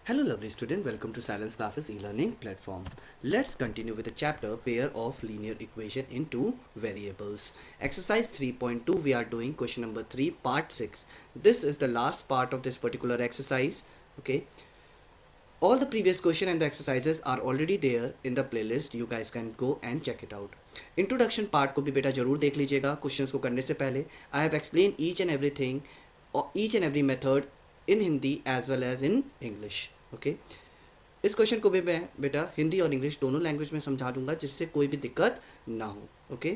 Hello lovely student, welcome to Silence Classes e-learning platform. Let's continue with the chapter pair of linear equation in two variables. Exercise 3.2 we are doing question number 3 part 6. This is the last part of this particular exercise. Okay. All the previous question and the exercises are already there in the playlist. You guys can go and check it out. Introduction part को भी बेटा जरूर देख लीजिएगा questions को करने से पहले. I have explained each and everything or each and every method in Hindi as well as in English. Okay इस क्वेश्चन को भी मैं बेटा हिंदी और इंग्लिश दोनों लैंग्वेज में समझा दूंगा जिससे कोई भी दिक्कत ना हो. ओके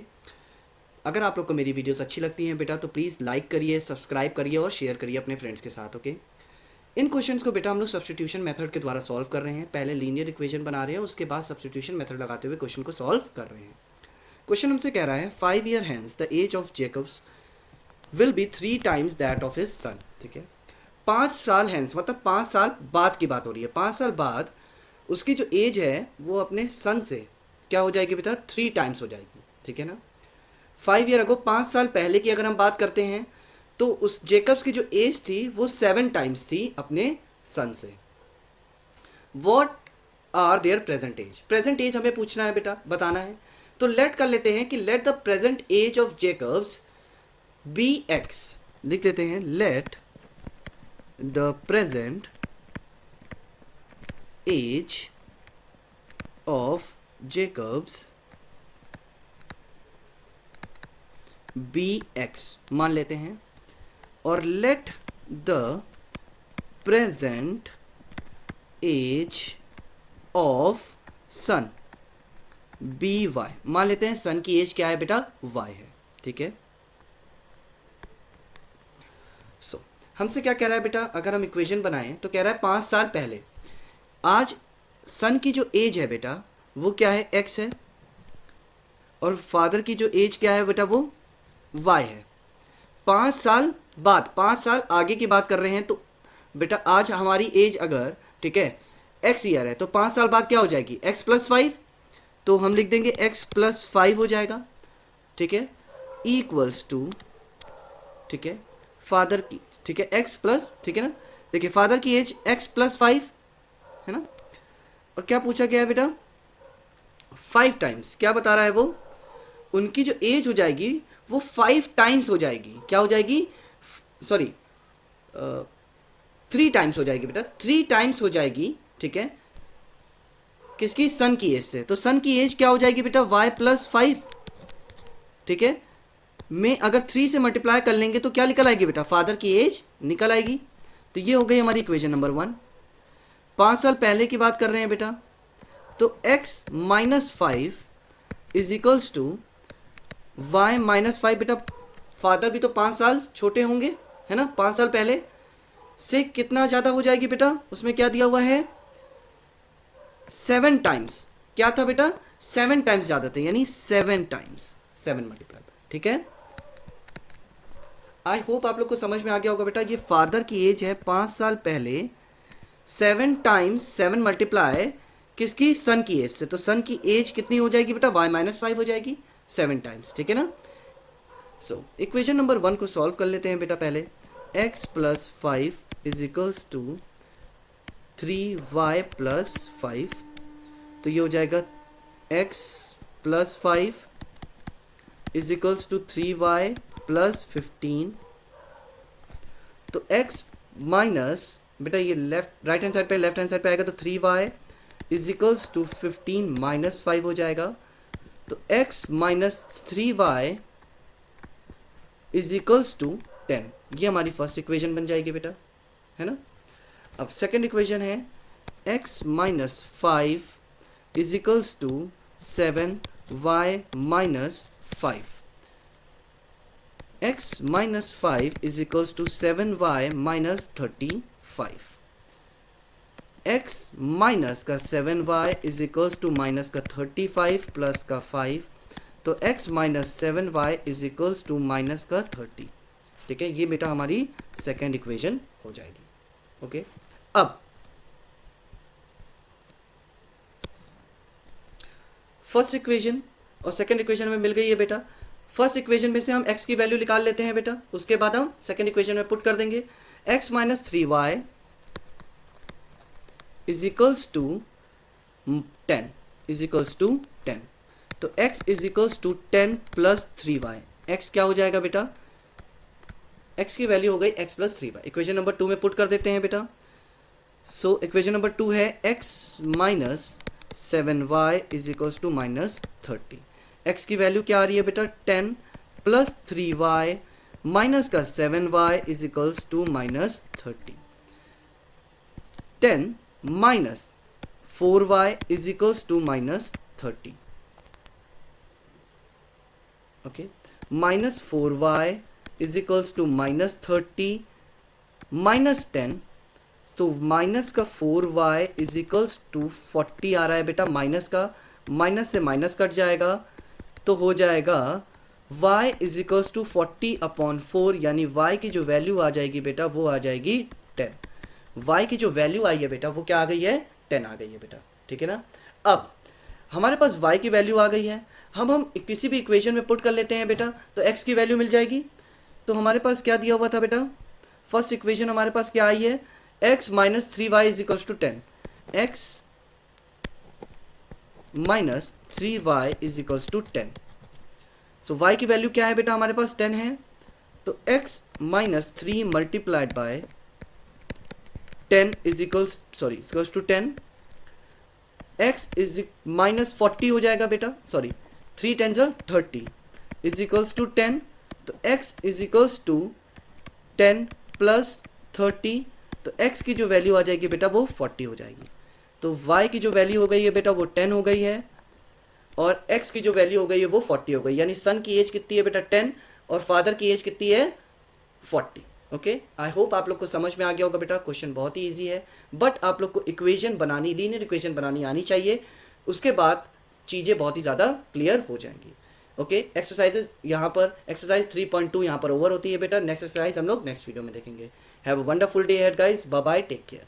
अगर आप लोग को मेरी वीडियोस अच्छी लगती हैं बेटा तो प्लीज़ लाइक करिए, सब्सक्राइब करिए और शेयर करिए अपने फ्रेंड्स के साथ. ओके इन क्वेश्चंस को बेटा हम लोग सब्स्टिट्यूशन मेथड के द्वारा सॉल्व कर रहे हैं. पहले लीनियर इक्वेशन बना रहे हैं, उसके बाद सब्स्टिट्यूशन मेथड लगाते हुए क्वेश्चन को सॉल्व कर रहे हैं. क्वेश्चन हमसे कह रहा है 5 year hence the age of Jacob's will be 3 times that of his son. ठीक है, 5 साल हैंस मतलब 5 साल बाद की बात हो रही है. 5 साल बाद उसकी जो एज है वो अपने सन से क्या हो जाएगी बेटा 3 टाइम्स हो जाएगी. ठीक है ना. 5 ईयर अगो 5 साल पहले की अगर हम बात करते हैं तो उस जेकब्स की जो एज थी वो 7 टाइम्स थी अपने सन से. What are their present age. Present age हमें पूछना है बेटा, बताना है. तो लेट कर लेते हैं कि let the present age of Jacob's be x. लिख देते हैं let the present age of Jacobs bx मान लेते हैं और let the present age of son by मान लेते हैं. सन की एज क्या है बेटा y है. ठीक है. सो हमसे क्या कह रहा है बेटा, अगर हम इक्वेशन बनाएं तो कह रहा है 5 साल पहले. आज सन की जो एज है बेटा वो क्या है x है और फादर की जो एज क्या है बेटा वो y है. 5 साल बाद 5 साल आगे की बात कर रहे हैं तो बेटा आज हमारी एज अगर ठीक है x ईयर है तो 5 साल बाद क्या हो जाएगी x प्लस 5. तो हम लिख देंगे x प्लस 5 हो जाएगा. ठीक है, इक्वल्स टू ठीक है फादर की ठीक है x प्लस. ठीक है ना, देखिए फादर की एज x प्लस 5 है ना. और क्या पूछा गया है बेटा 5 टाइम्स. क्या बता रहा है वो, उनकी जो एज हो जाएगी वो 5 टाइम्स हो जाएगी. क्या हो जाएगी, सॉरी 3 टाइम्स हो जाएगी बेटा. 3 टाइम्स हो जाएगी. ठीक है, किसकी, सन की एज से. तो सन की एज क्या हो जाएगी बेटा y प्लस 5. ठीक है, में अगर 3 से मल्टीप्लाई कर लेंगे तो क्या निकल आएगी बेटा, फादर की एज निकल आएगी. तो ये हो गई हमारी इक्वेशन नंबर 1. 5 साल पहले की बात कर रहे हैं बेटा तो x minus 5 is equals to y minus 5. बेटा फादर भी तो 5 साल छोटे होंगे है ना. 5 साल पहले से कितना ज़्यादा हो जाएगी बेटा, उसमें क्या दिया हुआ है 7 टाइम्स. क्या था बेटा 7 टाइम्स ज़्यादा थे, यानी 7 टाइम्स 7 मल्टीप्लाई. ठीक है, आई होप आप लोग को समझ में आ गया होगा बेटा. ये फादर की एज है 5 साल पहले 7 टाइम्स 7 मल्टीप्लाई किसकी, सन की एज से. तो सन की एज कितनी हो जाएगी बेटा y माइनस 5 हो जाएगी 7 टाइम्स. ठीक है ना. सो इक्वेशन नंबर 1 को सॉल्व कर लेते हैं बेटा. पहले x plus 5 is equals to 3y plus 5. तो ये हो जाएगा x plus 5 is equals to 3y plus 15. तो x माइनस बेटा ये लेफ्ट राइट हैंड साइड पे लेफ्ट हैंड साइड पे आएगा तो 3y is equals to 15 minus 5 हो जाएगा. तो x minus 3y is equals to 10. ये हमारी फर्स्ट इक्वेशन बन जाएगी बेटा, है ना. अब सेकेंड इक्वेशन है x minus 5 is equals to 7y minus 5. x minus 5 is equals to 7y minus 35. x minus का 7y is equals to minus का 35 plus का 5. तो x minus 7y is equals to minus का 30. ठीक है, ये बेटा हमारी सेकेंड इक्वेशन हो जाएगी. ओके, अब फर्स्ट इक्वेशन और सेकेंड इक्वेशन में मिल गई है बेटा. फर्स्ट इक्वेशन में से हम x की वैल्यू निकाल लेते हैं बेटा, उसके बाद हम सेकेंड इक्वेशन में पुट कर देंगे. x minus 3y is equals to 10 is equals to 10। तो x is equals to 10 plus 3y। x क्या हो जाएगा बेटा, x की वैल्यू हो गई x plus 3y। Equation number 2 में पुट कर देते हैं बेटा। सो इक्वेशन नंबर 2 है x minus 7y is equals to minus 30। x की वैल्यू क्या आ रही है बेटा, 10 प्लस 3y माइनस का 7y is equals to minus 30। 10 minus 4y is equals to minus 30। Okay, minus 4y is equals to minus 30 minus 10। तो minus का 4y is equals to 40 आ रहा है बेटा। माइनस का माइनस से माइनस कट जाएगा तो हो जाएगा y इज इक्वल्स टू 40/4, यानी y की जो वैल्यू आ जाएगी बेटा वो आ जाएगी 10। y की जो वैल्यू आई है बेटा वो क्या आ गई है, 10 आ गई है बेटा। ठीक है ना। अब हमारे पास y की वैल्यू आ गई है, हम किसी भी इक्वेशन में पुट कर लेते हैं बेटा, तो x की वैल्यू मिल जाएगी। तो हमारे पास क्या दिया हुआ था बेटा, फर्स्ट इक्वेशन हमारे पास क्या आई है, x minus 3y is equals to 10। x minus 3y is equals to 10। So y की वैल्यू क्या है बेटा, हमारे पास 10 है। तो x minus 3 multiplied by 10 is equals to 10। x is minus 40 हो जाएगा बेटा, सॉरी 3 10 30 इज इक्वल्स टू 10। तो x is equals to 10 plus 30। तो x की जो वैल्यू आ जाएगी बेटा वो 40 हो जाएगी। तो y की जो वैल्यू हो गई है बेटा वो 10 हो गई है, और x की जो वैल्यू हो गई है वो 40 हो गई। यानी सन की एज कितनी है बेटा, 10, और फादर की एज कितनी है, 40। ओके, आई होप आप लोग को समझ में आ गया होगा बेटा। क्वेश्चन बहुत ही ईजी है, बट आप लोग को इक्वेशन बनानी, लीनियर इक्वेशन बनानी आनी चाहिए, उसके बाद चीज़ें बहुत ही ज़्यादा क्लियर हो जाएंगी। ओके, एक्सरसाइजेज यहाँ पर एक्सरसाइज 3.2 यहाँ पर ओवर होती है बेटा। नेक्स्ट एक्सरसाइज हम लोग नेक्स्ट वीडियो में देखेंगे। Have a wonderful day ahead guys, bye bye, take care.